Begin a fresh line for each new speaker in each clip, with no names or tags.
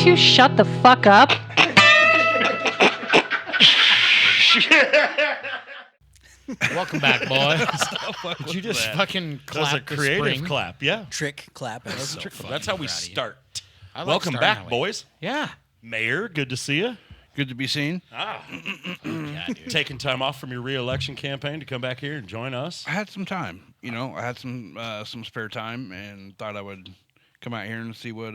you shut the fuck up?
Welcome back, boys. Did you just fucking clap?
That was a creative clap, yeah.
Trick clap.
That's how we start.
I like
Welcome
starting
back,
that way.
boys.
Yeah.
Mayor, good to see you.
Good to be seen.
Yeah, dude.
Taking time off from your re-election campaign to come back here and join us.
I had some time. You know, I had some spare time and thought I would come out here and see what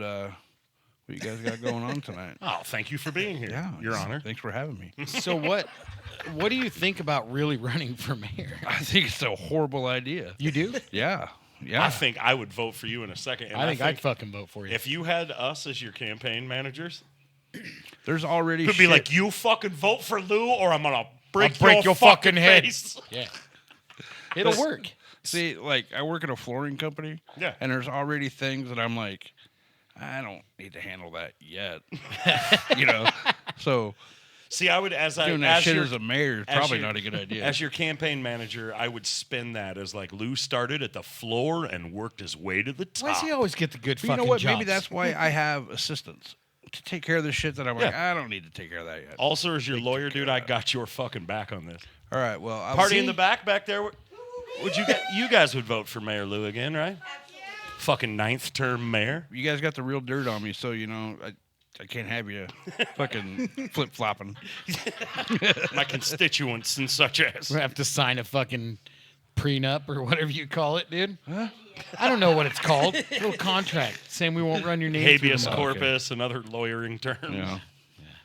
you guys got going on tonight.
Oh, thank you for being here,
Yeah,
Your Honor.
Thanks for having me.
So what do you think about really running for mayor?
I think it's a horrible idea.
You do?
Yeah.
I think I would vote for you in a second. And
I think I'd fucking vote for you.
if you had us as your campaign managers,
There's already
it'd be like, you fucking vote for Lou or I'm going to break
your fucking head.
face.
Yeah. It'll work.
See, like, I work at a flooring company.
Yeah.
And there's already things that I'm like, I don't need to handle that yet. You know? So
See, I would,
doing that shit as a mayor is
as
probably
your-
not a good idea.
As your campaign manager, I would spin that as like Lou started at the floor and worked his way to the top.
Why does he always get the good
But
fucking
you know what?
jobs?
Maybe that's why I have assistants to take care of the shit that I'm like,
Yeah.
I don't need to take care of that yet.
Also, as your lawyer, dude, I got your fucking back on this.
All right, well, I'll
Party
see.
in the back there. Would you guys would vote for Mayor Lou again, right? Fucking 9th term mayor.
You guys got the real dirt on me, so you know I can't have you fucking flip flopping.
My constituents and such as.
we have to sign a fucking prenup or whatever you call it, dude. Huh? I don't know what it's called. Little contract saying we won't run your name.
Habeas
through them.
corpus and other lawyering terms.
Yeah.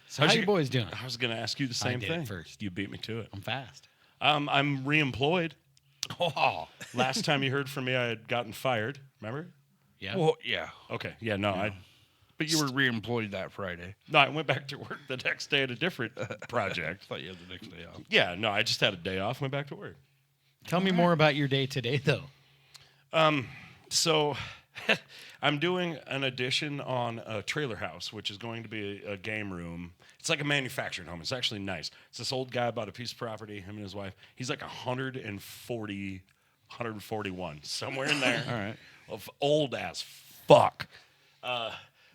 So how you boys doing?
I was going to ask you the same
did it
thing.
first.
You beat me to it.
I'm fast.
I'm reemployed.
Oh,
Last time you heard from me, I had gotten fired. Remember?
yeah.
Well, yeah,
Okay. Yeah. No.
but you were reemployed that Friday.
I went back to work the next day at a different project.
Thought you had the next day off.
Yeah. No. I just had a day off. Went back to work.
Tell me more about your day today, though.
So I'm doing an addition on a trailer house, which is going to be a game room. It's like a manufactured home. It's actually nice. It's this old guy bought a piece of property, him and his wife. He's like 140, 141, somewhere in there.
All right.
Of old as fuck.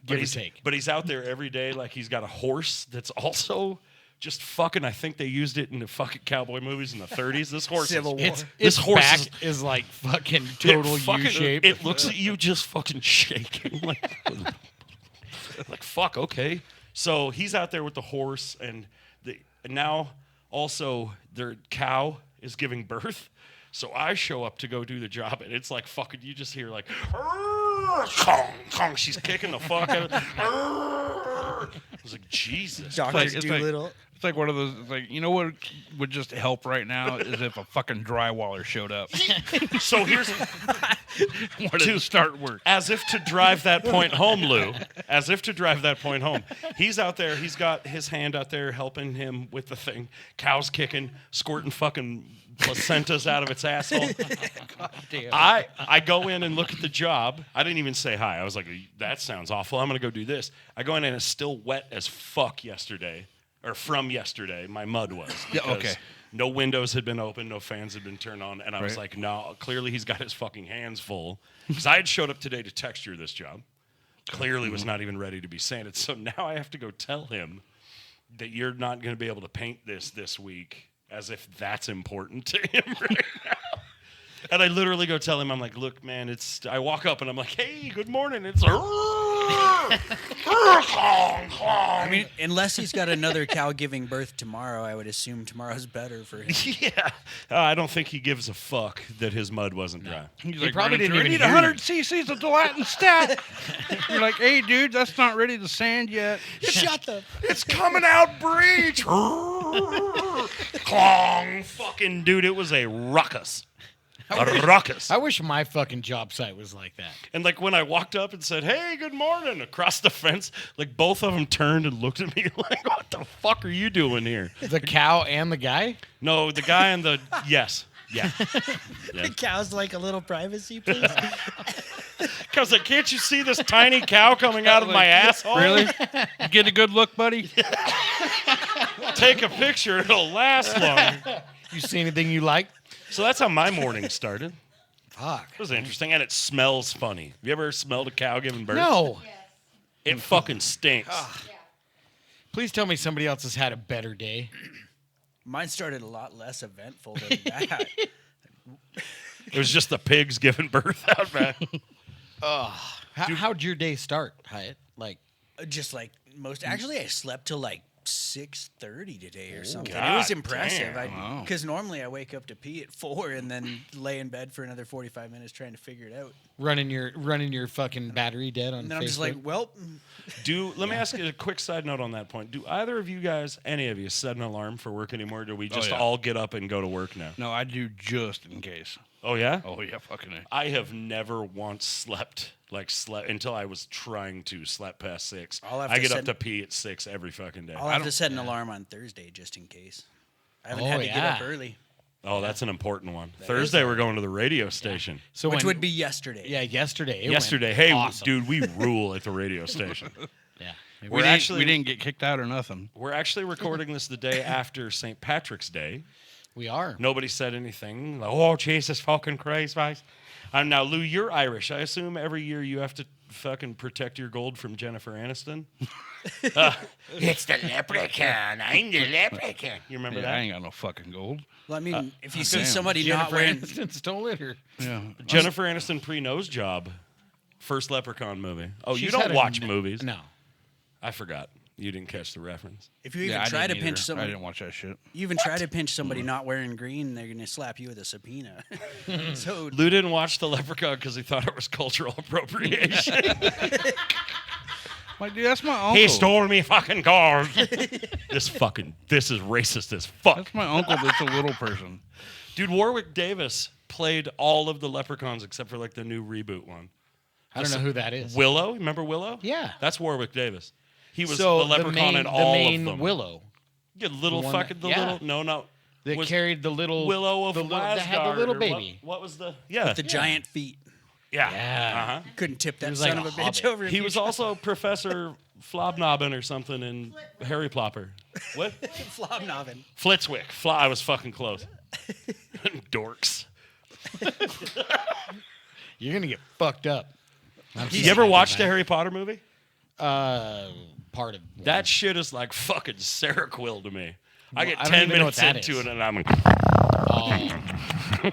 Give or take.
But he's out there every day like he's got a horse that's also just fucking, I think they used it in the fucking cowboy movies in the 30s. This horse
Civil
is,
War.
Its
This horse
back
is-
is like fucking
it
total
fucking-
U-shape.
It looks at you just fucking shaking. Like fuck, okay. So he's out there with the horse, and now also their cow is giving birth. So I show up to go do the job, and it's like fucking. You just hear like, kong, kong. She's kicking the fuck out of it. I was like, Jesus.
Dr.
It's like-
Doolittle.
It's like one of those. It's like, you know what would just help right now is if a fucking drywaller showed up.
So here's
Wanted to start work.
as if to drive that point home, Lou. As if to drive that point home. He's out there. He's got his hand out there helping him with the thing. Cow's kicking, squirting fucking placentas out of its asshole. I go in and look at the job. I didn't even say hi. I was like, that sounds awful. I'm going to go do this. I go in and it's still wet as fuck yesterday. Or from yesterday, my mud was.
Yeah,
because
okay.
No windows had been open, no fans had been turned on, and I was
Right.
like, no, clearly he's got his fucking hands full. Because I had showed up today to texture this job. Clearly was not even ready to be sanded. So now I have to go tell him that you're not going to be able to paint this week, as if that's important to him right now. And I literally go tell him, I'm like, look, man, I walk up and I'm like, hey, good morning. It's
I mean, unless he's got another cow giving birth tomorrow, I would assume tomorrow's better for him.
yeah. I don't think he gives a fuck that his mud wasn't dry.
He's
He probably didn't
I
even
need
hear
100 cc's of Dilatin stat. You're like, hey, dude, that's not ready to sand yet.
Shut the.
It's coming out breach. Clong. Fucking dude, it was a ruckus. A ruckus.
I wish my fucking job site was like that.
And like when I walked up and said, hey, good morning, across the fence, like both of them turned and looked at me like, what the fuck are you doing here?
The cow and the guy?
No, the guy and the, yes. Yeah.
The cow's like a little privacy, please.
Cause like, can't you see this tiny cow coming out of my asshole?
Really? You get a good look, buddy?
Take a picture, it'll last long.
You see anything you like?
So that's how my morning started.
Fuck.
It was interesting, and it smells funny. Have you ever smelled a cow giving birth?
No.
It fucking stinks.
Please tell me somebody else has had a better day.
Mine started a lot less eventful than that.
It was just the pigs giving birth out back.
How'd your day start, Hyatt? Like,
Just like most. Actually, I slept till like 6:30 today or something. It
God
was impressive.
damn.
Because normally I wake up to pee at 4 and then lay in bed for another 45 minutes trying to figure it out.
running your fucking battery dead on
And then
Facebook.
I'm just like, well,
Let me ask you a quick side note on that point. Do either of you guys, any of you, set an alarm for work anymore? Or do we just
yeah.
all get up and go to work now?
No, I do just in case.
Oh, yeah?
Oh yeah, fucking A.
I have never once slept until I was trying to sleep past 6.
I'll have
I
to
get up
set-
to pee at 6 every fucking day.
I'll have to set an alarm on Thursday just in case. I haven't had to get up early,
Oh, that's an important one. Thursday, we're going to the radio station.
so
which
when-
would be yesterday.
yeah, yesterday. It went
Yesterday, hey,
awesome.
dude, we rule at the radio station.
Yeah.
We
actually-
didn't get kicked out or nothing.
We're actually recording this the day after St. Patrick's Day.
We are.
Nobody said anything. Like, oh, Jesus fucking Christ, guys. Now, Lou, you're Irish. I assume every year you have to fucking protect your gold from Jennifer Aniston. It's the leprechaun. I'm the leprechaun. You remember
Yeah,
that?
I ain't got no fucking gold.
Well, I mean, if you see
damn.
somebody
Jennifer
not wearing,
Aniston stole it, or
Yeah.
Jennifer Aniston pre-nose job. First Leprechaun movie. Oh, you
She's
don't
had a
watch
n-
movies.
No.
I forgot. You didn't catch the reference.
if you even
Yeah, I
try to
didn't
pinch
either. I
somebody,
didn't watch that shit.
you even try to pinch somebody not wearing green, they're gonna slap you with a subpoena. So
Lou didn't watch The Leprechaun because he thought it was cultural appropriation.
Like, dude, that's my uncle.
He stole me fucking gold. This is racist as fuck.
That's my uncle. That's a little person.
Dude, Warwick Davis played all of the Leprechauns except for like the new reboot one.
I don't know who that is.
Willow, remember Willow?
Yeah.
That's Warwick Davis. He was
So
the Leprechaun in all
the main
of them.
Willow
Yeah, little
The one
fucking
that- yeah.
little no.
that
Was
carried the little
Willow of
the little, that had the
Asgard,
little
or
baby.
What was the yeah
the giant feet.
yeah
Yeah.
Uh-huh.
Couldn't tip that
was
son
like
of
a
a bitch
hobbit.
over. if
He
you
was
tried.
also Professor Flobnobbin or something in Harry Plopper. What?
Flobnobbin.
Flitwick. I was fucking close. Dorks.
You're gonna get fucked up.
You ever watched the Harry Potter movie?
Part of
That shit is like fucking Seroquel to me. I get
I don't
10
even know what
minutes
that
into
is.
it and I'm
Oh,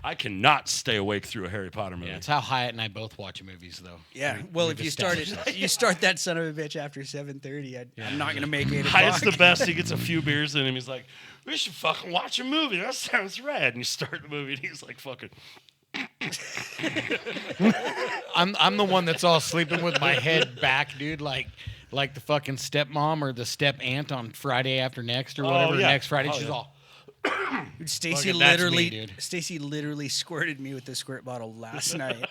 I cannot stay awake through a Harry Potter movie.
yeah, it's how Hyatt and I both watch movies, though.
Yeah. Well,
we've
if you
established
start that son of a bitch after 7:30, I'm not gonna make 8
Hyatt's
o'clock.
the best. He gets a few beers in him. He's like, we should fucking watch a movie. That sounds rad. And you start the movie and he's like fucking.
I'm the one that's all sleeping with my head back, dude, like the fucking stepmom or the step aunt on Friday after next or whatever.
yeah.
Next Friday,
Oh,
she's
yeah.
all.
Dude, Stacy
Fucking that's me,
literally,
dude.
Stacy literally squirted me with the squirt bottle last night.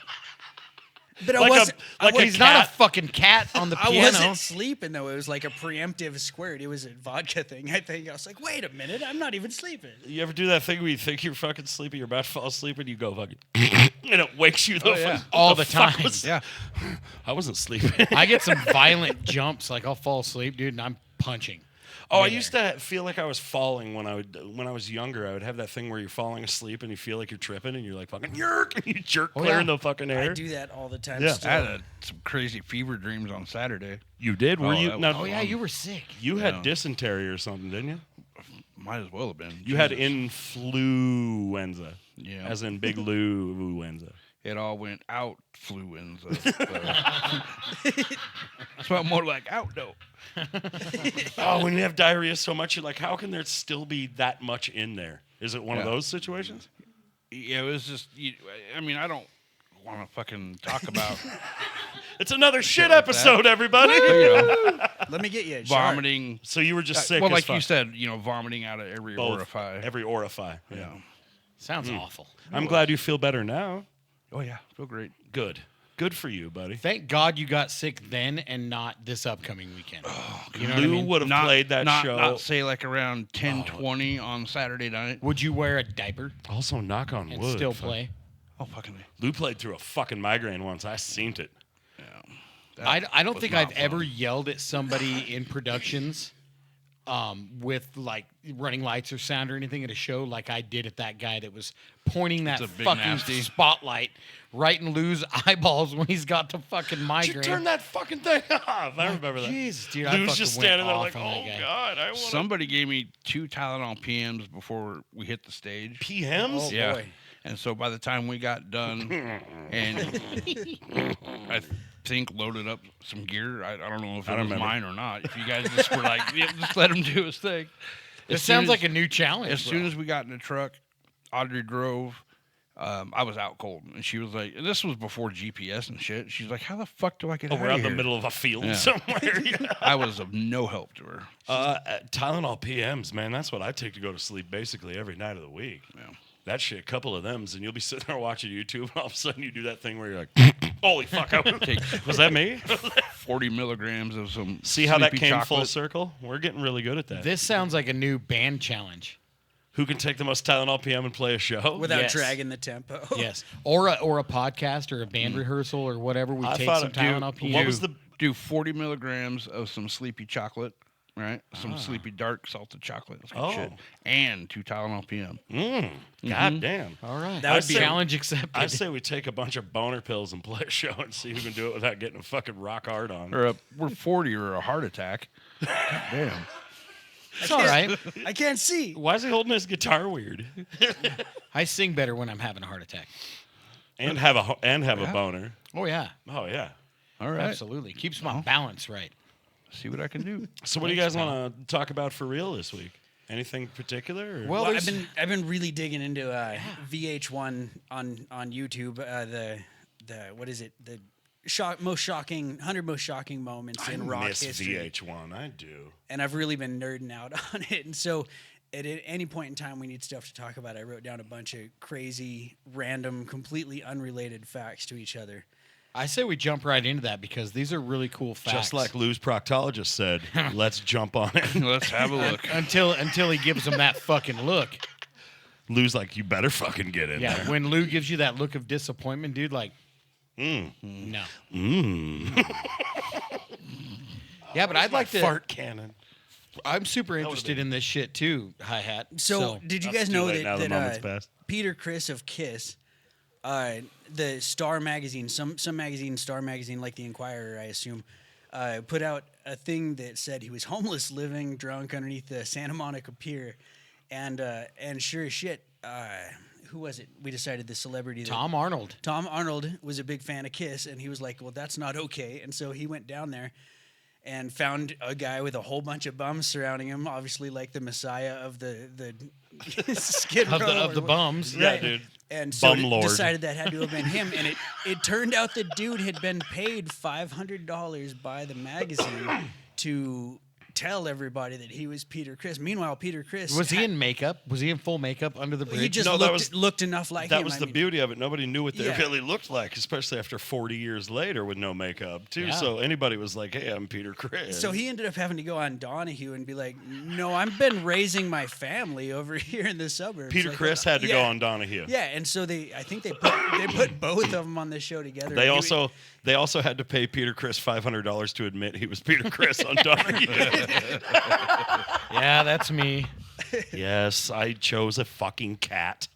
But I
Like
wasn't.
a- like a
He's not a
cat.
fucking cat on the
I
piano.
wasn't sleeping though. It was like a preemptive squirt. It was a vodka thing. I think I was like, wait a minute, I'm not even sleeping.
You ever do that thing where you think you're fucking sleepy, you're about to fall asleep, and you go fucking, and it wakes you the fuck
All
the
the
fuck
time.
was-
Yeah.
I wasn't sleeping.
I get some violent jumps, like I'll fall asleep, dude, and I'm punching.
Oh, I
midair.
used to feel like I was falling when I was younger. I would have that thing where you're falling asleep and you feel like you're tripping and you're like fucking yerk and you jerk
Oh,
clear
yeah.
in the fucking air.
I do that all the time.
Yeah.
Still.
I had some crazy fever dreams on Saturday.
You did? Were
Oh,
you?
that was
Now,
Oh yeah, you were sick.
you had
Yeah.
dysentery or something, didn't you?
Might as well have been.
You had
Jesus.
influenza.
Yeah.
As in big Lou-enza.
It all went out fluenza. It's about more like out though.
Oh, when you have diarrhea so much, you're like, how can there still be that much in there? Is it one of
Yeah.
those situations?
Yeah, it was just. I mean, I don't want to fucking talk about
It's another shit
like that.
episode, everybody.
Let me get you a chart.
Uh,
vomiting.
So you were just sick.
Well,
as
like you
fuck.
said, vomiting out of every
Both.
orifice.
Every orifice.
yeah.
Sounds awful.
I'm glad you feel better now.
Oh yeah, feel great.
Good. Good for you, buddy.
Thank God you got sick then and not this upcoming weekend. You know what I
Lou
mean?
would have played that show.
Not say like around 10:20 on Saturday night.
Would you wear a diaper
Also, knock on
and
wood.
still
fuck.
play?
Oh fucking.
Lou played through a fucking migraine once. I seen it.
Yeah.
I don't
was
think
not
I've
fun.
ever yelled at somebody in productions with like running lights or sound or anything at a show like I did at that guy that was pointing that
a big
fucking
nasty.
spotlight right in Lou's eyeballs when he's got the fucking
Did
migraine.
you turn that fucking thing off? I remember that.
Jesus, dude, I
Lou's
fucking
just
went
standing there
off
like,
on
oh
that guy.
God, I want
Somebody gave me 2 Tylenol PMs before we hit the stage.
PMs.
Oh,
Yeah.
boy.
And so by the time we got done, and I think loaded up some gear, I don't know if it was
remember.
mine or not. If you guys just were like, yeah, just let him do his thing.
It
As soon
sounds
as-
like a new challenge.
As soon as we got in the truck, Audrey drove. I was out cold, and she was like, and this was before GPS and shit. She's like, how the fuck do I get
Oh,
out
we're
of
out in
here?
the middle of a field
Yeah.
somewhere. Yeah.
I was of no help to her.
Tylenol PMs, man. That's what I take to go to sleep basically every night of the week.
Yeah.
That shit, a couple of them's, and you'll be sitting there watching YouTube, and all of a sudden you do that thing where you're like, holy fuck, was that me?
40 milligrams of some
See how that
sleepy
came
chocolate.
full circle? We're getting really good at that.
This sounds like a new band challenge.
Who can take the most Tylenol PM and play a show?
Without
Yes.
dragging the tempo.
Yes, or a podcast or a band rehearsal or whatever. We
I
take
thought
some
it-
Tylenol
dude,
PM.
what was the
Do 40 milligrams of some sleepy chocolate, right? Some sleepy dark salted chocolate. That's good
Oh.
shit. And 2 Tylenol PM.
God damn.
All right,
That would be-
challenge accepted.
I say we take a bunch of boner pills and play a show and see who can do it without getting a fucking rock hard on.
Or we're 40 or a heart attack. Damn.
it's all right.
I can't see.
Why is he holding his guitar weird?
I sing better when I'm having a heart attack.
And have a boner.
Oh yeah,
Oh yeah.
All right.
absolutely. Keeps my balance right.
See what I can do.
So what do you guys want to talk about for real this week? Anything particular? Or?
Well,
Well,
there's-
I've been really digging into VH1 on YouTube. The what is it? The most shocking 100 most shocking moments
I
in rock
miss
history.
VH1. I do.
And I've really been nerding out on it. And so at any point in time we need stuff to talk about, I wrote down a bunch of crazy, random, completely unrelated facts to each other.
I say we jump right into that because these are really cool facts.
Just like Lou's proctologist said, let's jump on it.
Let's have a look.
until he gives him that fucking look.
Lou's like, you better fucking get in
Yeah,
there.
when Lou gives you that look of disappointment, dude, like, no. Yeah, but I'd like to.
Fart cannon.
I'm super interested in this shit too, hi hat.
So, did you
That's
guys
too
know
late now, the moment's
that
passed.
Peter Criss of Kiss, the Star magazine, some magazine, Star magazine, like the Inquirer, I assume, put out a thing that said he was homeless, living drunk underneath the Santa Monica Pier, and sure as shit, who was it? We decided the celebrity.
Tom Arnold.
Tom Arnold was a big fan of Kiss, and he was like, "Well, that's not okay," and so he went down there and found a guy with a whole bunch of bums surrounding him, obviously like the messiah of the Skid Row
Of the
or what-
bums.
Yeah, dude.
and so
Bum lord.
decided that had to have been him. And it turned out the dude had been paid $500 by the magazine to tell everybody that he was Peter Criss. Meanwhile, Peter Criss
Was he in makeup? Was he in full makeup under the bridge?
He just
No, that
looked enough like him.
That was
I
the
mean.
beauty of it. Nobody knew what they
Yeah.
really looked like, especially after 40 years later with no makeup, too.
Yeah.
So anybody was like, hey, I'm Peter Criss.
So he ended up having to go on Donahue and be like, "No, I've been raising my family over here in the suburbs."
Peter
Like,
Criss had to go
yeah.
on Donahue.
Yeah, and so I think they put both of them on the show together.
They
He-
also had to pay Peter Criss $500 to admit he was Peter Criss on Donahue.
Yeah, that's me.
Yes, I chose a fucking cat.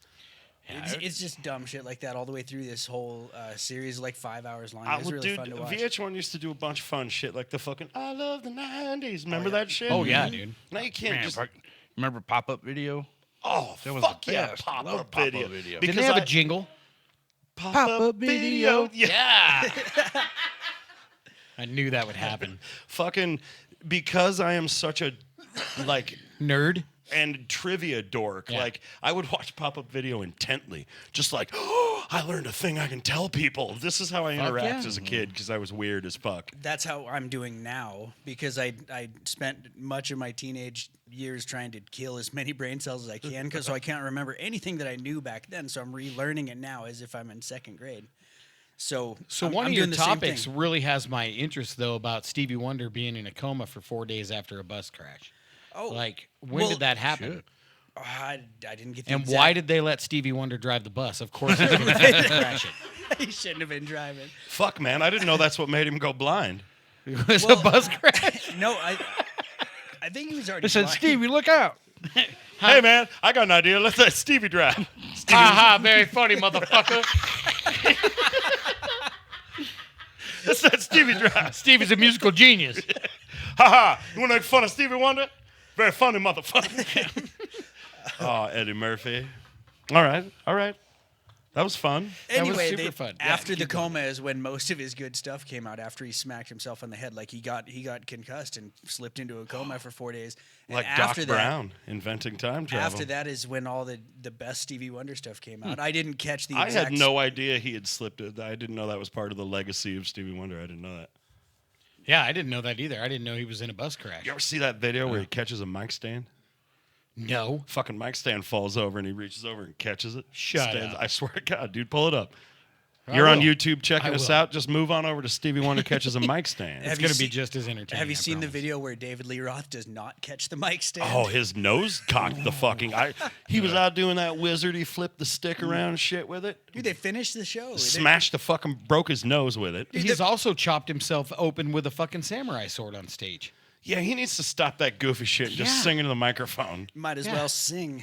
It's just dumb shit like that all the way through this whole series, like 5 hours long. It was really
Dude,
fun to watch.
VH1 used to do a bunch of fun shit, like the fucking I love the 90s. Remember that shit?
Oh yeah, dude.
Now you can't
Man,
just.
remember pop-up video?
Oh,
That was
fuck
the
yeah,
best.
pop
Love
up
pop-up
video.
video.
Didn't they have a jingle?
Pop-up video? Yeah.
I knew that would happen.
Fucking, because I am such a, like,
Nerd.
and trivia dork.
Yeah.
Like, I would watch pop-up video intently. Just like, oh, I learned a thing I can tell people. This is how I interact
yeah.
as a kid, because I was weird as fuck.
That's how I'm doing now because I spent much of my teenage years trying to kill as many brain cells as I can so I can't remember anything that I knew back then. So I'm relearning it now as if I'm in second grade. So
One
I'm
of your
doing the same
topics
thing.
really has my interest though about Stevie Wonder being in a coma for 4 days after a bus crash.
Oh,
Like, when
well,
did that happen?
shit.
I didn't get the
And
exact-
why did they let Stevie Wonder drive the bus? Of course he didn't crash it.
he shouldn't have been driving?
Fuck, man. I didn't know that's what made him go blind.
It was
Well,
a bus crash.
No, I think he was already.
They said,
blind.
Stevie, look out.
Hey, man, I got an idea. Let's let Stevie drive.
Ha ha, very funny, motherfucker.
Let's let Stevie drive.
Stevie's a musical genius.
Ha ha. You want to make fun of Stevie Wonder? Very funny, motherfucker. Oh, Eddie Murphy. All right. That was fun.
was
Anyway,
super fun. Yeah,
after the
keep going.
coma is when most of his good stuff came out. After he smacked himself on the head, like he got concussed and slipped into a coma for 4 days. And
Like
after
Doc
that,
Brown inventing time travel.
After that is when all the best Stevie Wonder stuff came out. I didn't catch the.
I
Exact
had no idea he had slipped it. I didn't know that was part of the legacy of Stevie Wonder. I didn't know that.
Yeah, I didn't know that either. I didn't know he was in a bus crash.
You ever see that video where he catches a mic stand?
No.
Fucking mic stand falls over and he reaches over and catches it.
Shut up.
I swear to God, dude, pull it up.
I
You're on
will.
YouTube checking
I
us
will.
out. Just move on over to Stevie Wonder catches a mic stand.
It's
Have
going
you
to be
seen-
just as entertaining.
Have you
I
seen the
promise.
video where David Lee Roth does not catch the mic stand?
Oh, his nose cocked the fucking. He was out doing that wizard. He flipped the stick around and shit with it.
Dude, they finished the show.
Smashed the fucking. Broke his nose with it.
He's also chopped himself open with a fucking samurai sword on stage.
Yeah, he needs to stop that goofy shit and just
Yeah.
sing into the microphone.
Might as
Yeah.
well sing.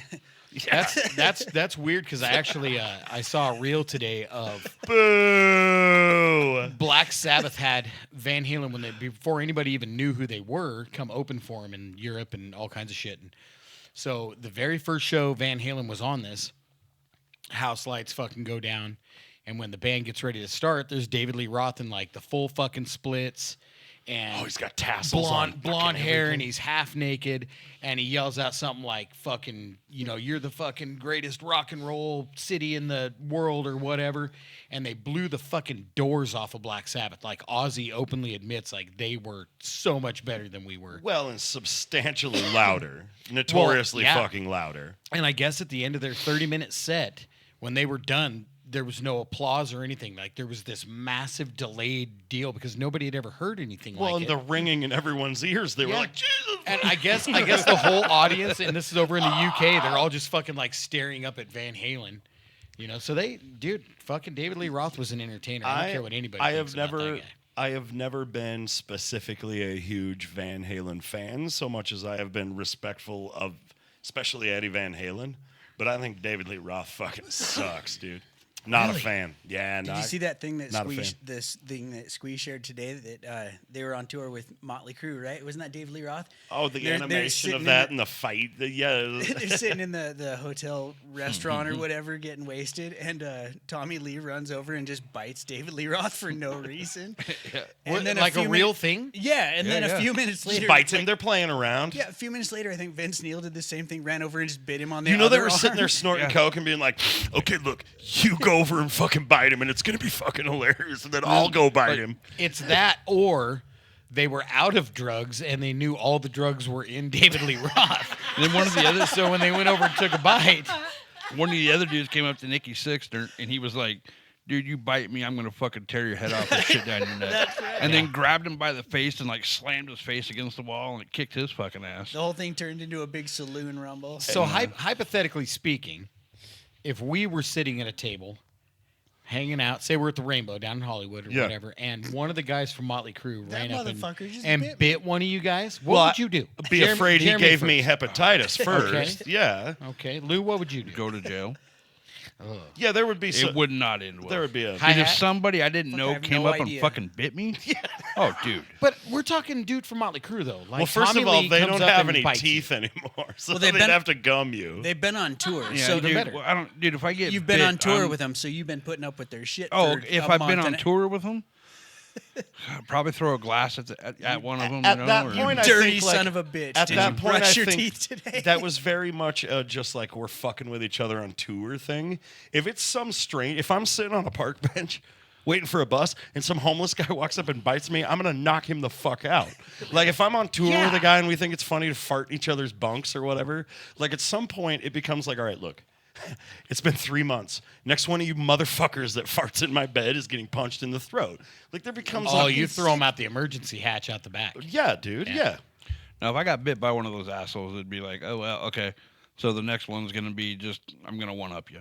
That's weird because I actually I saw a reel today of
Boo!
Black Sabbath had Van Halen when before anybody even knew who they were come open for him in Europe and all kinds of shit. And so the very first show Van Halen was on this, house lights fucking go down, and when the band gets ready to start, there's David Lee Roth in like the full fucking splits. And
Oh, he's got tassels on.
blonde
fucking
hair,
everything.
and he's half naked, and he yells out something like "fucking," you're the fucking greatest rock and roll city in the world or whatever. And they blew the fucking doors off of Black Sabbath. Like Ozzy openly admits, like they were so much better than we were.
Well, and substantially louder. Notoriously
yeah.
fucking louder.
And I guess at the end of their 30-minute set, when they were done, there was no applause or anything. Like there was this massive delayed deal because nobody had ever heard anything
Well,
like
and
it.
the ringing in everyone's ears. They were
Yeah.
like, Jesus.
And I guess the whole audience, and this is over in the UK, they're all just fucking like staring up at Van Halen. So fucking David Lee Roth was an entertainer. I don't care what anybody thinks about that guy.
I have never been specifically a huge Van Halen fan so much as I have been respectful of, especially Eddie Van Halen. But I think David Lee Roth fucking sucks, dude. Not a fan. Yeah,
Did you see that thing that
not a
Squeeze shared today that they were on tour with Motley Crue, right? Wasn't that David Lee Roth?
Oh, the
They're
animation
sitting
of
in
that
the-
and the fight. Yeah.
They're sitting in the hotel restaurant or whatever getting wasted, and Tommy Lee runs over and just bites David Lee Roth for no reason.
What,
then
like a
few
real
min-
thing?
Yeah, and then
yeah.
a few minutes later,
Just bites him.
like-
They're playing around.
Yeah, a few minutes later, I think Vince Neil did the same thing, ran over and just bit him on the
You know they
other
were sitting there
arm.
snorting coke and being like, "Okay, look, you go over and fucking bite him, and it's gonna be fucking hilarious." And then I'll go bite him.
It's that, or they were out of drugs and they knew all the drugs were in David Lee Roth.
And then one of the other
So when they went over and took a bite,
one of the other dudes came up to Nikki Sixter and he was like, "Dude, you bite me, I'm gonna fucking tear your head off and shit down your neck." And then grabbed him by the face and like slammed his face against the wall and it kicked his fucking ass.
The whole thing turned into a big saloon rumble.
so hypothetically speaking, if we were sitting at a table, hanging out, say we're at the Rainbow down in Hollywood or
Yeah.
whatever, and one of the guys from Motley Crue
That
ran up
motherfucker just
and
bit me.
bit one of you guys, what
Well,
would you do?
Be afraid he
Jeremy
gave me
first.
hepatitis first.
Okay.
Yeah.
Okay, Lou, what would you do?
Go to jail.
Yeah, there would be
It would not end well.
there would be a
Dude,
Hi-hat.
if somebody I didn't
Fuck,
know
I have
came
no
up
idea.
and fucking bit me, oh, dude.
But we're talking dude from Motley Crue though. Like
well, first
Tommy
of all,
Lee
they
comes
don't
up
have
and
any
bites you.
teeth anymore, so
Well,
they'd
they've been-
have to gum you.
They've been on tour,
Yeah,
so
they're
dude,
better.
well, I don't, dude. If I get
you've been
bit,
on tour
I'm-
with them, so you've been putting up with their shit.
Oh,
for
if
a
I've been
month
on
and-
tour with them, I'd probably throw a glass at one of them.
At
you know,
that
or-
point, I
dirty
think, like,
son of a bitch.
At
Did
that
you
point,
brush
I
your
think
teeth today?
that was very much just like we're fucking with each other on tour thing. If it's some strange, if I'm sitting on a park bench waiting for a bus and some homeless guy walks up and bites me, I'm gonna knock him the fuck out. Like if I'm on tour with a guy and we think it's funny to fart in each other's bunks or whatever, like at some point it becomes like, all right, look. It's been 3 months. Next one of you motherfuckers that farts in my bed is getting punched in the throat. Like there becomes.
Oh,
like,
you throw him out the emergency hatch out the back.
Yeah, dude. Yeah.
Now, if I got bit by one of those assholes, it'd be like, oh well, okay. So the next one's gonna be just, I'm gonna one up you.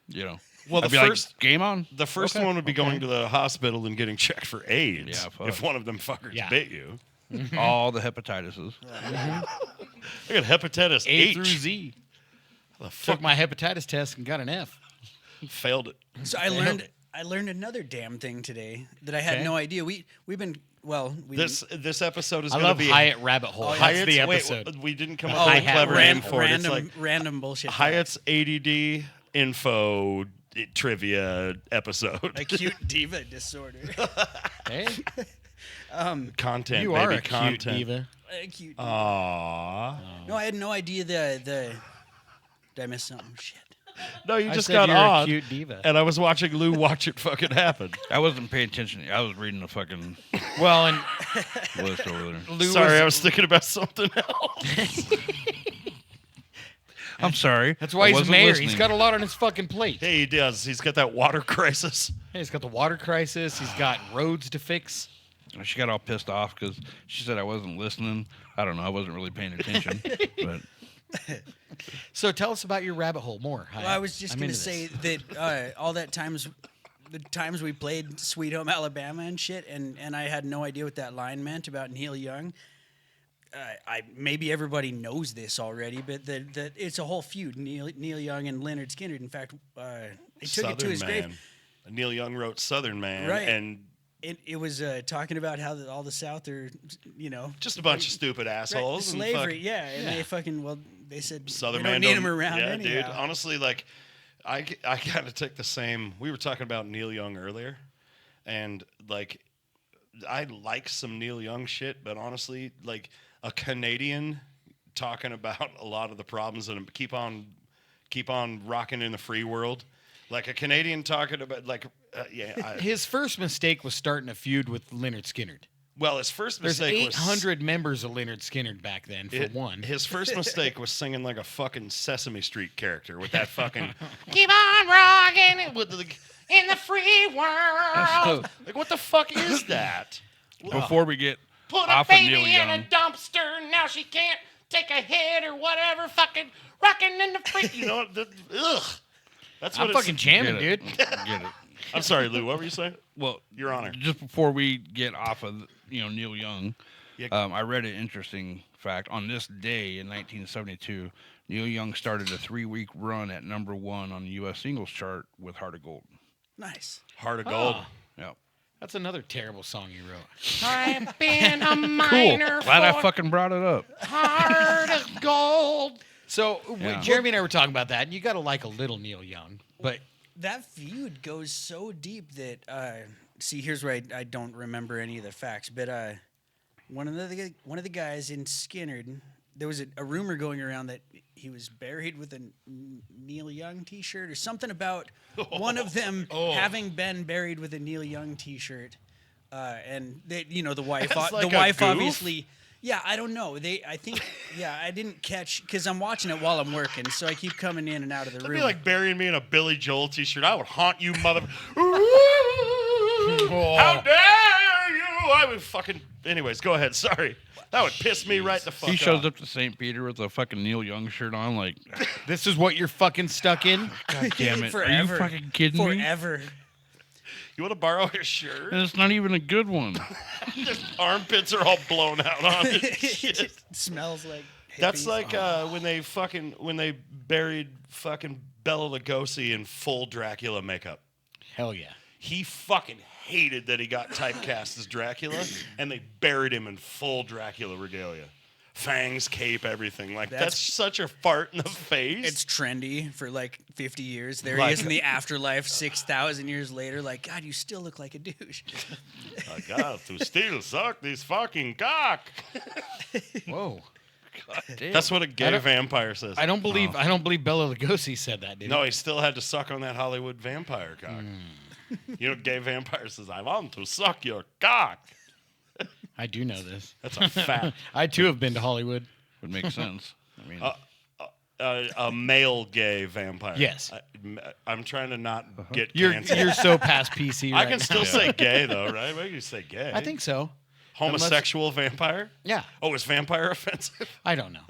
You know.
Well,
I'd
the
be
first
like, game on.
The first
Okay,
one would be
okay.
going to the hospital and getting checked for AIDS
Yeah, fuck.
if one of them fuckers
Yeah.
bit you.
All the hepatitises.
I got hepatitis
A
H.
through Z.
The fuck
Took my hepatitis test and got an F.
failed it.
So I learned another damn thing today that I had
Okay.
no idea. We've been
This episode is
I
going to
love
be
Hyatt Rabbit Hole. That's
Hyatt's,
the
wait,
episode.
we didn't come
Oh,
up with a
Hi-hat
clever
random-
name for it. It's like
random bullshit.
Hyatt's ADD info trivia episode.
Acute diva disorder.
Hey,
Content,
you
baby,
are a cute
content.
diva.
Acute.
Aww.
No, I had no idea the. Did I miss something? Shit.
No, you
I
just
said
got
you're a
odd.
cute diva.
And I was watching Lou watch it fucking happen.
I wasn't paying attention. I was reading the fucking
Well, and
list over there.
Lou
Sorry, I was thinking about something else.
I'm sorry.
That's why
I
he's
wasn't
mayor.
listening.
He's got a lot on his fucking plate.
Hey, he does. He's got that water crisis.
Hey, he's got the water crisis. He's got roads to fix.
She got all pissed off because she said I wasn't listening. I don't know. I wasn't really paying attention. But
So tell us about your rabbit hole more.
Well, I was just
I'm
gonna
into
say
this.
that all the times we played Sweet Home Alabama and shit, and I had no idea what that line meant about Neil Young. I maybe everybody knows this already, but the it's a whole feud. Neil Young and Leonard Skinner. In fact, they took it to his grave.
Neil Young wrote Southern Man.
Right.
And
It was talking about how all the South are,
just a bunch of stupid
right,
assholes. and
slavery.
fuck-
Yeah, and they fucking they said
Southern
we
Man
don't need
don't-
them around.
Yeah,
anyhow.
dude. Honestly, like, I kind of took the same. We were talking about Neil Young earlier, and like, I like some Neil Young shit, but honestly, like a Canadian talking about a lot of the problems and keep on rocking in the free world, like a Canadian talking about like,
His first mistake was starting a feud with Leonard Skinner.
well, his first
There's
mistake was
800 members of Leonard Skinner back then, for one.
His first mistake was singing like a fucking Sesame Street character with that fucking
Keep on rocking
with the,
in the free world.
like what the fuck is that?
before we get
Put
off of Neil Young,
dumpster. Now she can't take a hit or whatever. Fucking rocking in the free.
You know, ugh. That's what
I'm
it's,
fucking jamming,
Get
dude.
get it.
I'm sorry, Lou. What were you saying?
Well,
Your Honor.
just before we get off of Neil Young,
Yeah.
I read an interesting fact. On this day in 1972, Neil Young started a 3-week run at #1 on the U.S. singles chart with "Heart of Gold."
Nice.
Heart of Gold.
Ah.
Yep.
That's another terrible song you wrote. I've been a
Cool.
miner
Glad I fucking brought it up.
heart of gold. So
Yeah.
Jeremy and I were talking about that, and you got to like a little Neil Young, but
That feud goes so deep that see, here's where I don't remember any of the facts, but one of the guys in Skinnerd, there was a rumor going around that he was buried with a Neil Young T-shirt or something about one of them having been buried with a Neil Young T-shirt, and they, the wife,
That's like
the
a
wife
goof?
obviously. Yeah, I don't know. I think, I didn't catch because I'm watching it while I'm working, so I keep coming in and out of the
It'd
room.
be like burying me in a Billy Joel T-shirt. I would haunt you, mother. How dare you? I would fucking. Anyways, go ahead. Sorry, that would piss me right the fuck.
He shows
off.
up to St. Peter with a fucking Neil Young shirt on, like,
this is what you're fucking stuck in.
God damn it. Are you
Forever.
fucking kidding me?
Forever.
You want to borrow his shirt?
And it's not even a good one.
His armpits are all blown out on it.
It smells like
That's
hippies.
like when they buried fucking Bela Lugosi in full Dracula makeup.
Hell yeah.
He fucking hated that he got typecast as Dracula, and they buried him in full Dracula regalia. Fangs, cape, everything. Like, that's such a fart in the face.
It's trendy for like 50 years. There
Like-
he is in the afterlife 6,000 years later. Like, God, you still look like a douche.
I got to still suck this fucking cock.
Whoa.
Damn.
That's what a gay
don't-
vampire says.
I don't believe Bela Lugosi said that, dude.
No, he still had to suck on that Hollywood vampire cock. You know, gay vampire says, I want to suck your cock.
I do know this.
That's a fact.
I too have been to Hollywood.
Would make sense. I mean,
A male gay vampire.
Yes.
I'm trying to not get
You're
canceled.
so past PC.
I
right
can
now.
still say gay, though, right? I can say gay.
I think so.
Homosexual vampire?
Yeah.
Oh, is vampire offensive?
I don't know.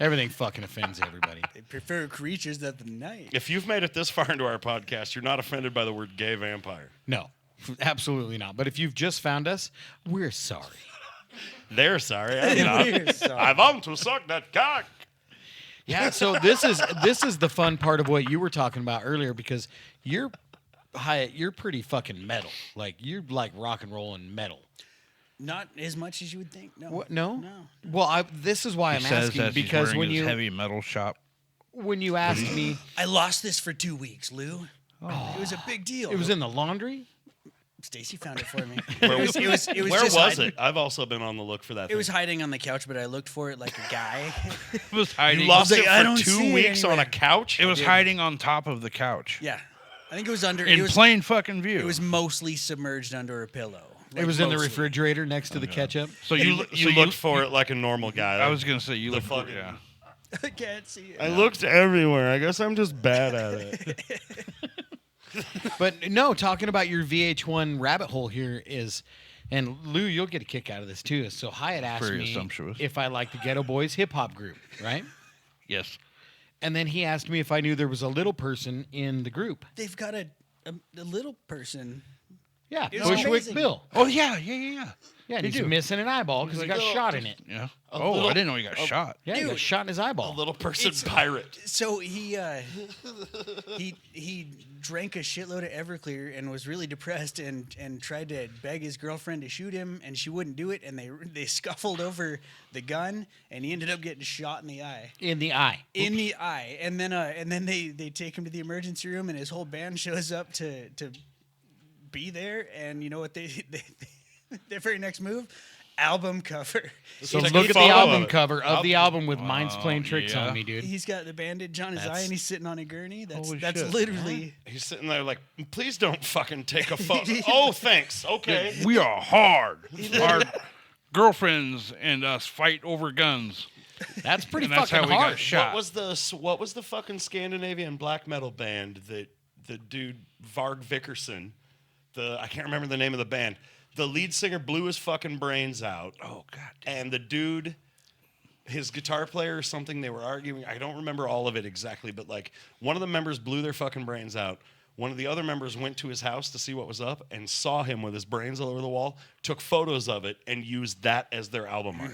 Everything fucking offends everybody.
They prefer creatures at the night.
If you've made it this far into our podcast, you're not offended by the word gay vampire.
No, absolutely not. But if you've just found us, we're sorry.
They're sorry. I'm not.
We're sorry.
I want to suck that cock.
Yeah, so this is the fun part of what you were talking about earlier because you're pretty fucking metal. Like you're like rock and roll and metal.
Not as much as you would think. No.
What? No.
No.
Well, this is why
He
I'm
says
asking
that he's
because
wearing
when
his
you
heavy metal shop.
when you asked me,
I lost this for 2 weeks, Lou. It was a big deal.
it was in the laundry.
Stacy found it for me.
Where
it was
Where
just
was
hiding.
it? I've also been on the look for that.
It was hiding on the couch, but I looked for it like a guy.
It was hiding.
You lost
like,
it
I
for
don't
2
see it
weeks on a
anywhere.
couch.
It was hiding on top of the couch.
Yeah, I think it was under.
In
it was,
plain fucking view.
It was mostly submerged under a pillow.
It was in the
mostly.
refrigerator next to the ketchup.
So
You looked for it like a normal guy.
I was gonna say you
The
looked for
fucking-
yeah.
I can't see it.
I looked everywhere. I guess I'm just bad at it.
But no, talking about your VH1 rabbit hole here is, and Lou, you'll get a kick out of this too. So Hyatt asked
Very
me
sumptuous.
if I like the Ghetto Boys hip hop group, right?
Yes.
And then he asked me if I knew there was a little person in the group.
They've got a little person.
Yeah,
It was
Bushwick
amazing.
Bill.
Oh yeah.
Yeah, and
They
he's
do.
missing an eyeball because he got shot in it.
Yeah.
A
Oh,
little-
I didn't know he got shot.
Yeah, he got
Dude.
shot in his
A
eyeball.
little person
It's-
pirate.
So he drank a shitload of Everclear and was really depressed and tried to beg his girlfriend to shoot him and she wouldn't do it and they scuffled over the gun and he ended up getting shot in the eye.
In the eye.
In the eye, and then they take him to the emergency room, and his whole band shows up to be there. And you know what they their very next move, album cover.
So
Take a
look at the
photo
album
of it.
cover of the album with Minds
Wow,
playing tricks
yeah.
on me, dude.
He's got the bandage on his eye,
That's-
and he's sitting on a gurney. That's
Holy
that's
shit.
literally.
He's sitting there like, please don't fucking take a photo. Oh, thanks. Okay.
We are hard. Our girlfriends and us fight over guns.
That's pretty
And that's
fucking
how we got
hard.
shot.
What was the fucking Scandinavian black metal band that the dude Varg Vikerson, I can't remember the name of the band. The lead singer blew his fucking brains out.
Oh god.
And the dude, his guitar player or something, they were arguing. I don't remember all of it exactly, but like one of the members blew their fucking brains out. One of the other members went to his house to see what was up and saw him with his brains all over the wall, took photos of it, and used that as their album art.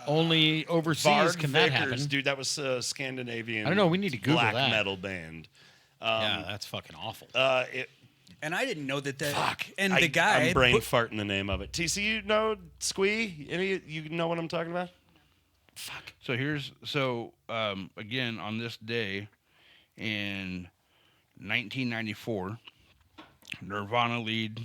Only overseas
Varg
can that
Vickers,
happen.
dude, that was a Scandinavian.
I don't know, we need to Google
black
that.
metal band.
Yeah, that's fucking awful.
And I didn't know that.
Fuck.
And
I-
the guy.
I'm brain
put-
farting the name of it. TC, you know Squee? Any you know what I'm talking about? Fuck.
So again on this day in 1994, Nirvana lead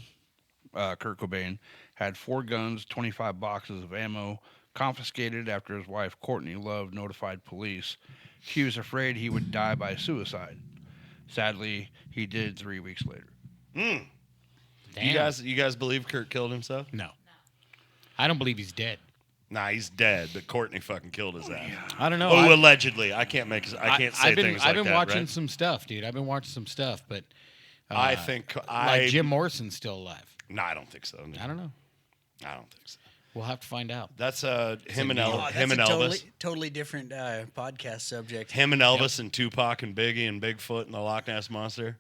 Kurt Cobain had 4 guns, 25 boxes of ammo confiscated after his wife Courtney Love notified police. She was afraid he would die by suicide. Sadly, he did 3 weeks later.
Damn.
You guys believe Kurt killed himself?
No. I don't believe he's dead.
Nah, he's dead, but Courtney fucking killed his ass.
I don't know.
Oh, allegedly. I can't say
I've been,
things
I've
like
been
that,
watching
right?
some stuff, dude. I've been watching some stuff, but
I think
like Jim Morrison's still alive.
No, I don't think so. No.
I don't know.
I don't think so.
We'll have to find out.
That's him and
Oh, that's
him and
a
Elvis.
totally different podcast subject.
Him and Elvis and Tupac and Biggie and Bigfoot and the Loch Ness Monster.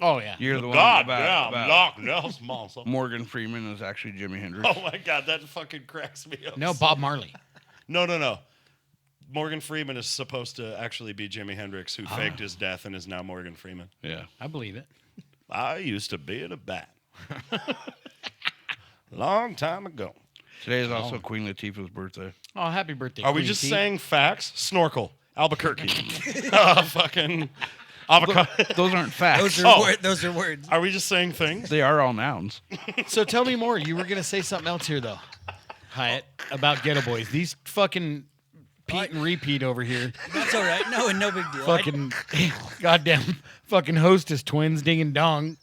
Oh yeah.
You're the one
God
about
damn, Loch Ness Monster.
Morgan Freeman is actually Jimi Hendrix.
Oh my God, that fucking cracks me up.
No, Bob Marley.
No. Morgan Freeman is supposed to actually be Jimi Hendrix, who faked his death and is now Morgan Freeman.
Yeah.
I believe it.
I used to be in a band. Long time ago.
Today is also Queen Latifah's birthday.
Oh, happy birthday.
Are we
Queen
just
T.
saying facts? Snorkel. Albuquerque. Fucking avocado.
Those aren't facts.
Those are words.
Are we just saying things?
They are all nouns.
So tell me more. You were gonna say something else here though, Hyatt, about Ghetto Boys. These fucking Pete and repeat over here.
That's all right. No big deal.
Fucking goddamn fucking hostess twins ding and dong.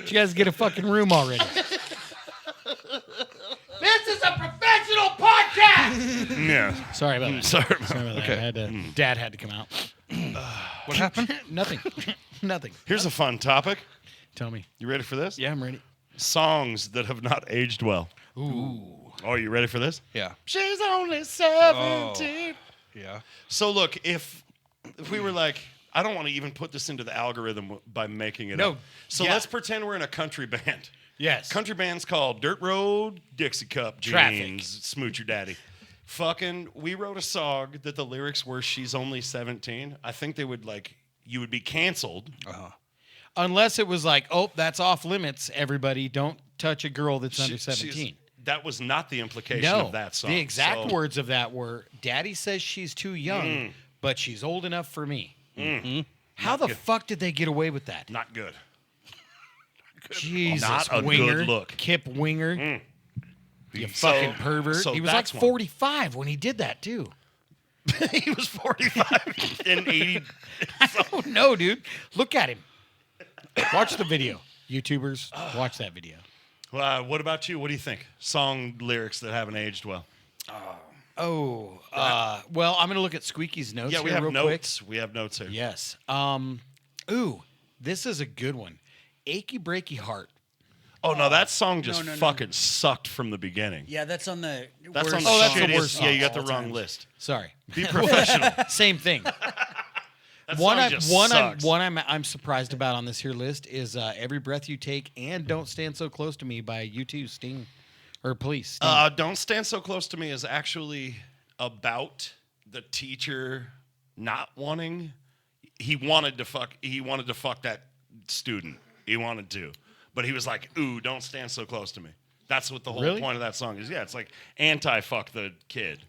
You guys get a fucking room already. This is a professional podcast.
Yeah.
Sorry about that.
Sorry.
Sorry about that.
Okay.
I had to, Dad had to come out.
What happened?
Nothing. Nothing.
Here's a fun topic.
Tell me.
You ready for this?
Yeah, I'm ready.
Songs that have not aged well.
Ooh.
Oh, you ready for this?
Yeah.
She's only 17.
Yeah.
So look, if we were like, I don't want to even put this into the algorithm by making it
No,
up. So
yeah.
let's pretend we're in a country band.
Yes.
Country bands called Dirt Road, Dixie Cup,
Traffic.
Jeans, Smooch Your Daddy. Fucking, we wrote a song that the lyrics were "She's only 17." I think they would you would be canceled.
Unless it was like, oh, that's off limits. Everybody, don't touch a girl that's under 17.
That was not the implication
No,
of that song.
the exact words of that were, "Daddy says she's too young, but she's old enough for me." How the fuck did they get away with that?
Not good.
Jesus,
Not a
Winger,
good look.
Kip Winger, you
So-
fucking pervert.
so
He was like
that's one.
45 when he did that too.
He was 45 and 80.
Oh no, dude! Look at him. Watch the video, YouTubers. Watch that video.
What about you? What do you think? Song lyrics that haven't aged well.
Oh, well, I'm gonna look at Squeaky's notes.
Yeah, we
here
have
real
notes. We have notes here.
Quick. Yes. Ooh, this is a good one. Achy Breaky Heart.
Oh no, that song just
no.
fucking sucked from the beginning.
Yeah, that's on the.
That's
worst
on the
Oh, that's the
shittiest-
worst
Yeah,
song
you got the
all
wrong
times.
list.
Sorry.
Be professional.
Same thing.
That
One,
song just sucks.
I'm surprised about on this here list is "Every Breath You Take" and "Don't Stand So Close to Me" by U2, Sting, or Police. Sting.
Don't Stand So Close to Me is actually about the teacher not wanting. He wanted to fuck that student. He wanted to, but he was like, "Ooh, don't stand so close to me." That's what the whole
Really?
point of that song is. Yeah, it's like anti-fuck the kid.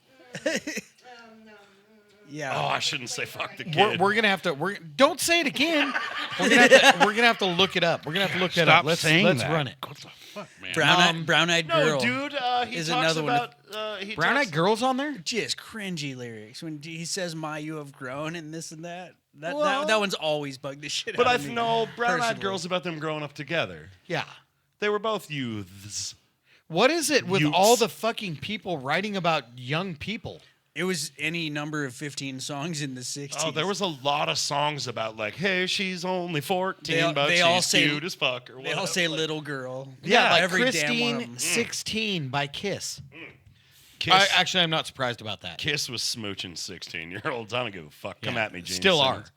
Yeah.
Oh, I shouldn't say fuck the
We're,
kid.
we're gonna have to. Don't say it again. We're gonna have to look it up. We're gonna have to look that
Stop
up. Let's
saying
let's
that.
run it.
What the fuck, man?
Brown-eyed
no,
girl.
dude. He
is
talks
another one
about. He
Brown
talks-
Eyed Girl's on there.
Just cringy lyrics when he says "My, you have grown" and this and that.
Well-
That one's always bugged the shit
But
out
I
of me.
know Brown Eyed
personally.
Girl's about them growing up together.
Yeah.
They were both youths.
What is it with
Utes.
all the fucking people writing about young people?
It was any number of 15 songs in the 60s.
Oh, there was a lot of songs about like, hey, she's only 14, but
they
she's
all say-
cute as fuck. Or
They
whatever.
all say
Like,
"little girl."
Yeah,
like
every damn one
Christine
of them.
16 by Kiss.
Kiss,
Actually, I'm not surprised about that.
Kiss was smooching 16-year-olds. I don't give a fuck. Come
Yeah.
at me, Gene
Still
Simmons.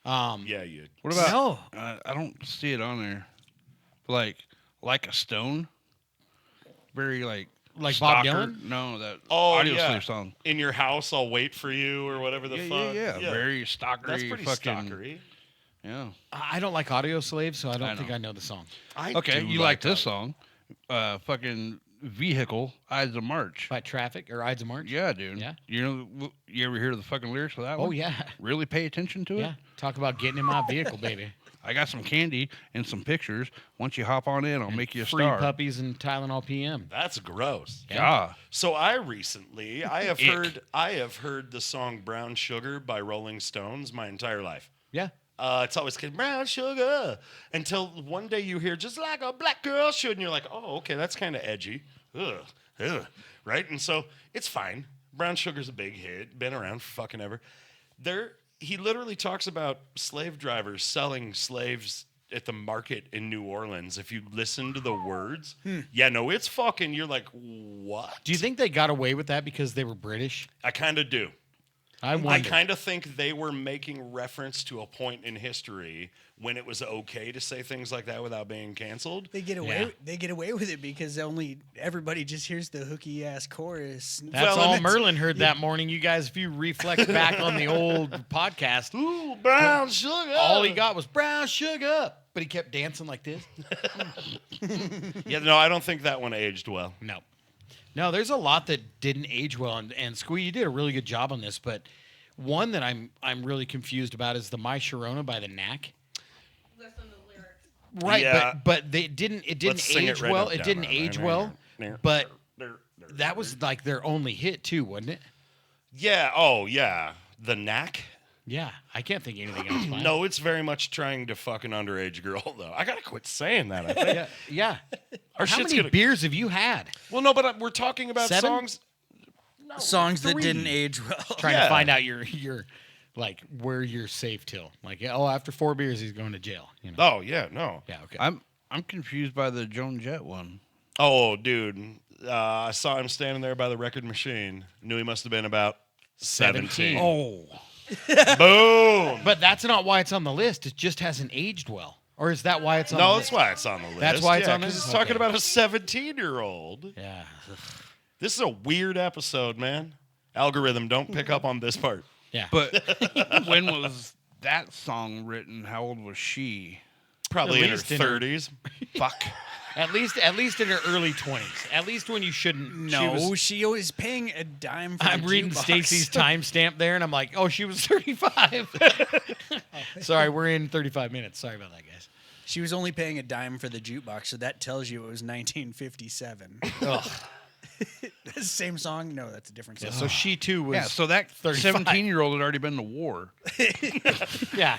are.
Yeah, you.
What about?
No.
I don't see it on there. Like a Stone. Very like
Like Bob
stalker.
Dylan?
No, that
Oh,
audio
yeah.
slave song.
In your house, I'll wait for you, or whatever the fuck.
Yeah. Very stalkery.
That's pretty
fucking,
stalkery.
Yeah.
I don't like Audio Slave, so I don't
I
think
know.
I know the song.
I
Okay,
do
you like this
that.
song? Fucking Vehicle, Eyes of March.
By Traffic or Ides of March?
Yeah, dude.
Yeah.
You ever hear the fucking lyrics for that one?
Oh, yeah.
Really pay attention to it?
Yeah. Talk about getting in my vehicle, baby.
I got some candy and some pictures. Once you hop on in, I'll make you a
Free
star.
puppies and Tylenol PM.
That's gross.
Yeah.
So I have heard the song "Brown Sugar" by Rolling Stones my entire life.
Yeah.
It's always brown sugar until one day you hear "just like a black girl should," and you're like, "Oh, okay, that's kind of edgy." Ugh, right? And so it's fine. Brown Sugar's a big hit, been around for fucking ever. He literally talks about slave drivers selling slaves at the market in New Orleans. If you listen to the words, yeah, no, it's fucking. You're like, what?
Do you think they got away with that because they were British?
I kind of do.
I
I
wonder.
kind of think they were making reference to a point in history when it was okay to say things like that without being canceled.
They get away.
Yeah.
They get away with it because only everybody just hears the hooky ass chorus.
That's
Well,
all
and
Merlin heard that morning. You guys, if you reflect back on the old podcast,
Ooh, brown sugar.
all he got was brown sugar. But he kept dancing like this.
Yeah, no, I don't think that one aged well.
No. No, there's a lot that didn't age well. And Squee, you did a really good job on this. But one that I'm really confused about is the My Sharona by the Knack.
Listen to the lyrics.
Right,
Yeah.
but it didn't
Let's sing it
age
right
well.
up
It
down
didn't
there.
age well. But that was like their only hit too, wasn't it?
Yeah. Oh, yeah. The Knack.
Yeah, I can't think of anything else. by it.
No, it's very much trying to fuck an underage girl, though. I gotta quit saying that. I think.
Yeah.
Our
How
shit's
many
gonna-
beers have you had?
Well, no, but we're talking about
7?
songs.
Songs that
3.
didn't age well.
Trying
Yeah.
to find out your like where you're safe till. Like, oh, after 4 beers he's going to jail. You know?
Oh yeah, no.
Yeah, okay.
I'm confused by the Joan Jett one.
Oh, dude, I saw him standing there by the record machine. Knew he must have been about 17.
Oh.
Boom.
But that's not why it's on the list. It just hasn't aged well. Or is that why it's on
No,
the
that's
list?
why it's on the list.
That's why it's on the
because
list?
it's talking
Okay.
about a 17-year-old.
Yeah.
This is a weird episode, man. Algorithm, don't pick up on this part.
Yeah.
But when was that song written? How old was she?
Probably
At
in her
least in her-
30s. Fuck.
At least in her early 20s. At least when you shouldn't.
No, she was paying a dime for
I'm
the
reading
jukebox.
Stacy's timestamp there, and I'm like, oh, she was 35. Sorry, we're in 35 minutes. Sorry about that, guys.
She was only paying a dime for the jukebox, so that tells you it was 1957.
Ugh.
That's the same song? No, that's a different song.
Yeah, so she too was.
Yeah, so that
35.
17-year-old had already been to war.
Yeah,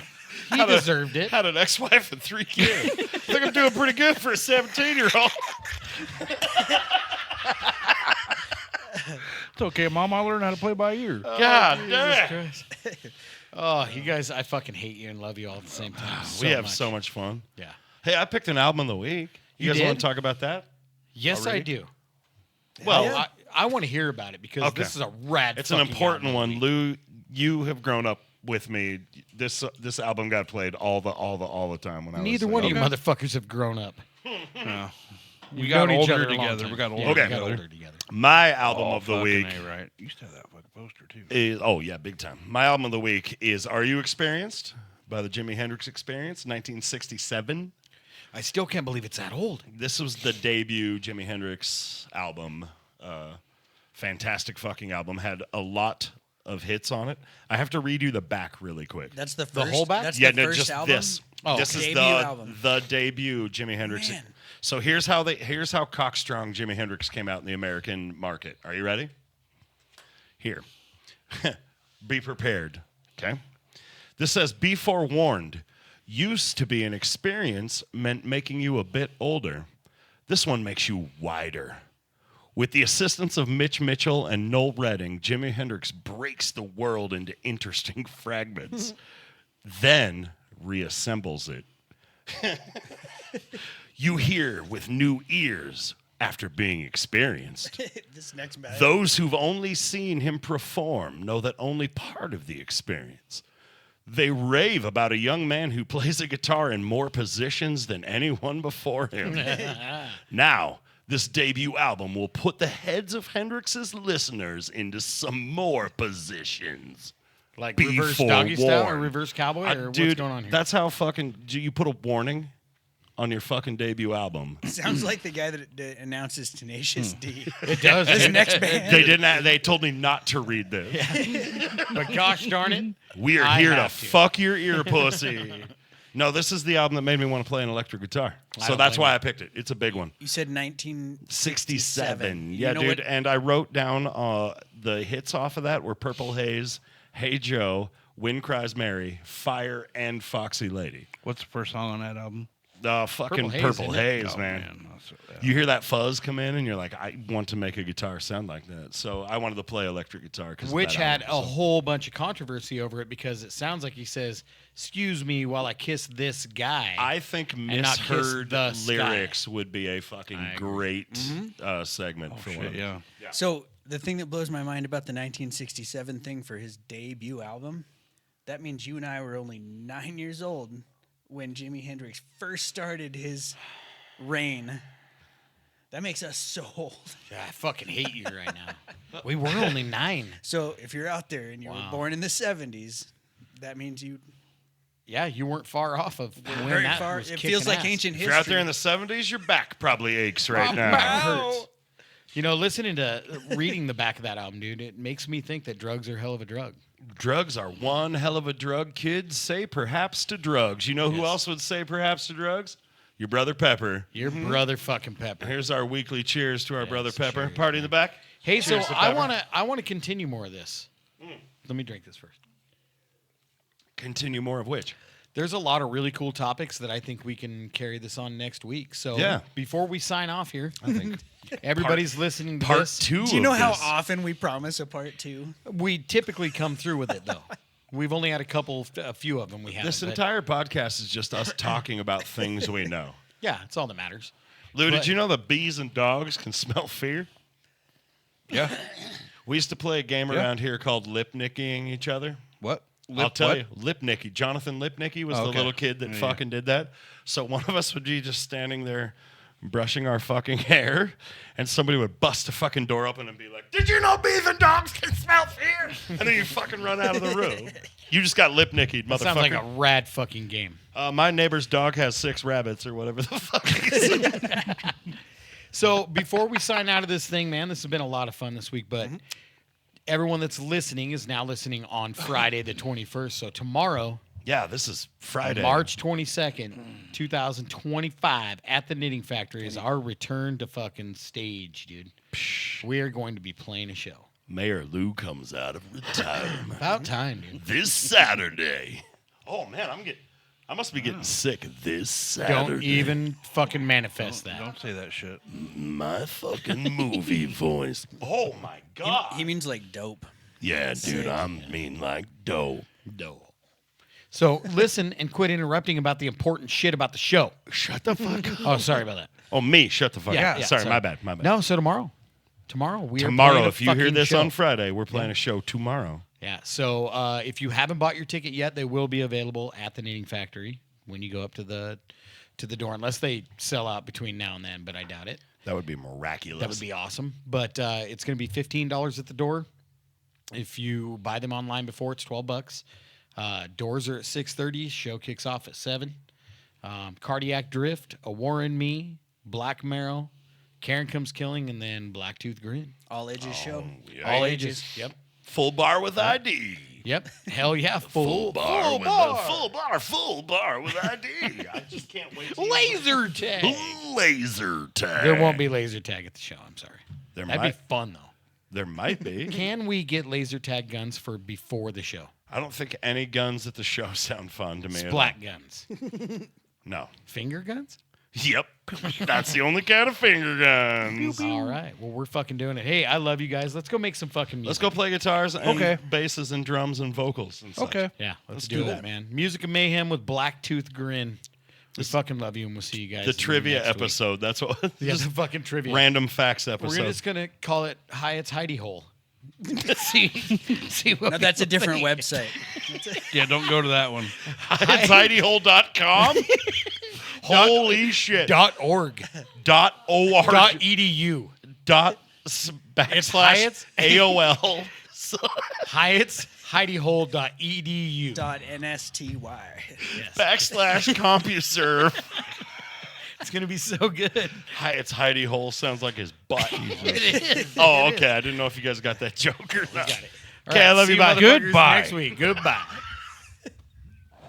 he deserved it.
Had an ex-wife and 3 kids. I think I'm doing pretty good for a 17-year-old.
It's okay, Mom. I learned how to play by ear.
God damn.
Christ. Oh, you guys, I fucking hate you and love you all at the same time.
We have so much fun.
Yeah.
Hey, I picked an album of the week. You guys
did?
want to talk about that?
Yes,
Already?
I do.
Well,
Well, I want to hear about it because
Okay.
this is a rad.
it's an
fucking
important
album.
one. Lou, you have grown up with me. This album got played all the time when I was
Neither one of you motherfuckers have grown up.
No. We
We've
got
known each
older
other a long
together.
time.
We got older
Yeah,
Okay.
we got
together.
older together.
My album
Oh,
of the
fucking
week
A, right? You used to have that fucking poster too.
is big time. My album of the week is "Are You Experienced" by the Jimi Hendrix Experience, 1967.
I still can't believe it's that old.
This was the debut Jimi Hendrix album. Fantastic fucking album. Had a lot of hits on it. I have to read you the back really quick.
That's the first.
The whole back?
That's
Yeah,
the
no,
first
just
album.
this.
Oh,
This is
debut album.
the debut Jimi Hendrix.
Man.
So here's how cockstrong Jimi Hendrix came out in the American market. Are you ready? Here. Be prepared. Okay. This says, "Be forewarned. Used to be an experience meant making you a bit older. This one makes you wider. With the assistance of Mitch Mitchell and Noel Redding, Jimi Hendrix breaks the world into interesting fragments, then reassembles it. You hear with new ears after being experienced.
This next bag.
Those who've only seen him perform know that only part of the experience. They rave about a young man who plays a guitar in more positions than anyone before him. Now, this debut album will put the heads of Hendrix's listeners into some more positions.
Like
Be
reverse doggy style or
forewarned.
reverse cowboy or what's
Dude,
going on here?
that's how fucking... Do you put a warning on your fucking debut album?
Sounds like the guy that announces Tenacious D.
It does.
This next band.
They didn't. They told me not to read this.
But gosh darn it.
We are
I
here to
have to.
fuck your ear, pussy. No, this is the album that made me want to play an electric guitar. So
don't
that's
blame
why
you.
I picked it. It's a big one.
You said 1967.
67.
You
Yeah,
know
dude.
what?
And I wrote down the hits off of that were Purple Haze, Hey Joe, Wind Cries Mary, Fire, and Foxy Lady.
What's the first song on that album?
Fucking
Haze,
Purple
isn't it?
Haze,
Oh,
man.
That's-
You hear that fuzz come in, and you're like, I want to make a guitar sound like that. So I wanted to play electric guitar.
Which had a whole bunch of controversy over it because it sounds like he says, "Excuse me while I kiss this guy."
I think
not kiss
misheard
the sky.
lyrics would be a fucking
I agree.
great
Mm-hmm.
segment for one.
Shit, yeah.
So the thing that blows my mind about the 1967 thing for his debut album, that means you and I were only 9 years old when Jimi Hendrix first started his reign. That makes us so old.
Yeah, I fucking hate you right now. We were only 9.
So if you're out there and you
Wow.
were born in the 70s, that means you
Yeah, you weren't far off of when
very
that
far.
was
It
kicking
feels like
ass.
ancient
If
history.
you're out there in the 70s, your back probably aches right
My
now.
back hurts. You know, listening to reading the back of that album, dude, it makes me think that drugs are a hell of a drug.
Drugs are one hell of a drug, kids. Say perhaps to drugs. You know who
Yes.
else would say perhaps to drugs? Your brother Pepper.
Your brother fucking Pepper.
Here's our weekly cheers to our brother
Yes,
Pepper.
cheers,
Party in the back.
Hey,
Cheers
so
to
I
Pepper.
want to continue more of this. Let me drink this first.
Continue more of which?
There's a lot of really cool topics that I think we can carry this on next week. So
Yeah.
before we sign off here, I think everybody's listening to
Part
this.
2
Do you know
of
how
this.
often we promise a part 2?
We typically come through with it though. We've only had a few of them. We have.
This entire podcast is just us talking about things we know.
Yeah, it's all that matters.
Lou,
But-
did you know that bees and dogs can smell fear?
Yeah.
We used to play a game
Yeah.
around here called lip nicking each other.
What?
I'll tell
what?
you, Lipnicki. Jonathan Lipnicki was
Oh,
the
okay.
little kid that
Yeah.
fucking did that. So one of us would be just standing there brushing our fucking hair, and somebody would bust a fucking door open and be like, "Did you know bees and dogs can smell fear?" And then you fucking run out of the room. You just got Lipnicki'd, motherfucker.
Sounds like a rad fucking game.
My neighbor's dog has 6 rabbits or whatever the fuck he is.
So before we sign out of this thing, man, this has been a lot of fun this week, but everyone that's listening is now listening on Friday the 21st. So tomorrow,
Yeah, this is Friday.
March 22nd, 2025, at the Knitting Factory is our return to fucking stage, dude. We are going to be playing a show.
Mayor Lou comes out of retirement
About time, dude.
this Saturday. Oh man, I must be getting sick this Saturday.
Don't even fucking manifest that.
Don't say that shit.
My fucking movie voice. Oh my god.
He means like dope.
Yeah, dude, I mean like dope.
No. So listen and quit interrupting about the important shit about the show.
Shut the fuck up.
Oh, sorry about that.
Oh, me. Shut the fuck
Yeah,
up.
yeah,
Sorry,
sorry.
my bad. My bad.
No, so tomorrow. Tomorrow we are
Tomorrow,
playing a
if you hear
fucking
this
show.
on Friday, we're playing a show tomorrow.
Yeah. So if you haven't bought your ticket yet, they will be available at the Knitting Factory when you go up to the door, unless they sell out between now and then. But I doubt it.
That would be miraculous.
That would be awesome. But it's going to be $15 at the door. If you buy them online before, it's $12. Doors are at 6:30. Show kicks off at 7. Cardiac Drift, A War in Me, Black Marrow, Karen Comes Killing, and then Blacktooth Grin.
All ages show.
Yeah.
All ages. Yep.
Full bar with ID.
Yep. Hell yeah.
Full bar
full
with
bar.
full bar with ID. I just can't wait. To
Laser tag.
Laser tag.
There won't be laser tag at the show. I'm sorry.
There
That'd
might
be fun though.
There might be.
Can we get laser tag guns for before the show?
I don't think any guns at the show sound fun to me.
Splat guns.
No.
Finger guns?
Yep. That's the only kind of finger guns.
All right. Well, we're fucking doing it. Hey, I love you guys. Let's go make some fucking music.
Let's go play guitars and
Okay.
basses and drums and vocals and such.
Okay.
Yeah, let's
do
do
that.
it, man. Music of Mayhem with Blacktooth Grin. We fucking love you, and we'll see you guys.
The trivia
next week.
episode. That's what.
Yeah,
Just
the fucking trivia.
random facts
We're
episode.
just gonna call it Hyatt's Hidey Hole. see what
No, that's a
people
different
think.
website.
Yeah, don't go to that one.
It's tidyhole.com. Holy shit.
.org.
.org.
.edu.
It's
Hyatt's-
AOL.
Hyatt's HideyHole.edu.
.nsty.
Yes.
/CompuServe.
It's gonna be so good.
It's Heidi Hole sounds like his butt.
It is.
Oh, okay. I didn't know if you guys got that joke or not.
Got it.
Okay, I love
see
you. Bye.
motherfuckers
Goodbye.
Next week. Goodbye.